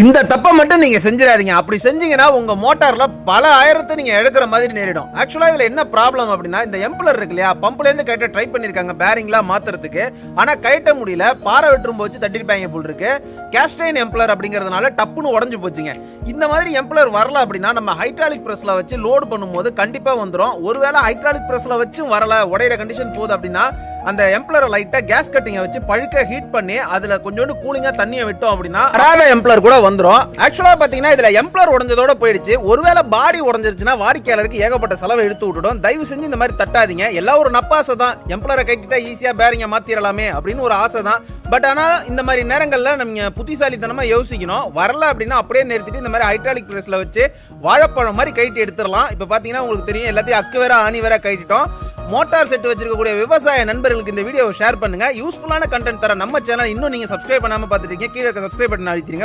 இந்த தப்பை மட்டும் நீங்க செஞ்சிடாதீங்க. அப்படி செஞ்சீங்கன்னா உங்க மோட்டார்ல பல ஆயிரத்தை நீங்க எடுக்கிற மாதிரி நேரிடும். ஆக்சுவலா இதுல என்ன ப்ராப்ளம் அப்படின்னா, இந்த எம்பலர் இருக்கு இல்லையா, பம்ப்ல இருந்து கட்ட ட்ரை பண்ணிருக்காங்க பேரிங்லாம் மாத்துறதுக்கு. ஆனா கட்ட முடியல, பாறை வெட்டுரும்பு வச்சு தட்டிருப்பாங்க போல் இருக்கு. கேஸ்டைன் எம்பலர் அப்படிங்கறதுனால டப்புன்னு உடஞ்சு போச்சுங்க. இந்த மாதிரி எம்பலர் வரல அப்படின்னா நம்ம ஹைட்ராலிக் பிரஸ்ல வச்சு லோட் பண்ணும்போது கண்டிப்பா வந்துடும். ஒருவேளை ஹைட்ராலிக் பிரஸ்ல வச்சும் வரல, உடையிற கண்டிஷன் போகுது அப்படின்னா அந்த எம்பலர் லைட்டா கேஸ் கட்டிங்க வச்சு பழுக்க ஹீட் பண்ணி அதுல கொஞ்சோண்டு கூலிங்கா தண்ணியை விட்டோம் அப்படின்னா வராத எம்பலர் கூட வந்துரும். ஆக்சுவலா பாத்தீங்கன்னா இதுல எம்பலர் உடைஞ்சதோட போயிடுச்சு. ஒருவேளை பாடி உடைஞ்சிருச்சுன்னா வாடிக்கையாளருக்கு ஏகப்பட்ட செலவை எடுத்து விட்டுடும். தயவு செஞ்சு இந்த மாதிரி தட்டாதீங்க. எல்லாம் ஒரு நப்பாசை தான், எம்பலரை கட்டிட்டா ஈஸியா பேரிங்க மாத்திரலாமே அப்படின்னு ஒரு ஆசை தான். பட் ஆனா இந்த மாதிரி நேரங்கள்ல நம்ம புத்திசாலித்தனமா யோசிக்கணும். வரல அப்படின்னா அப்படியே நிறுத்திட்டு இந்த மாதிரி ஹைட்ராலிக் பிரஸ்ல வச்சு வாழைப்பழம் மாதிரி கைட்டி எடுத்துடலாம். இப்ப பாத்தீங்கன்னா உங்களுக்கு தெரியும், எல்லாத்தையும் அக்கு வேற ஆணி வேற கைட்டிட்டோம். மோட்டார் செட் வச்சிருக்கக்கூடிய விவசாய நண்பர்களுக்கு இந்த வீடியோவை ஷேர் பண்ணுங்க. யூஸ்ஃபுல்லான கண்டென்ட் தர நம்ம சேனல் இன்னும் நீங்க சப்ஸ்கிரைப் பண்ணாம பார்த்துட்டீங்க, கீழே சப்ஸ்கிரைப் பட்டன் அழுத்திடுங்க.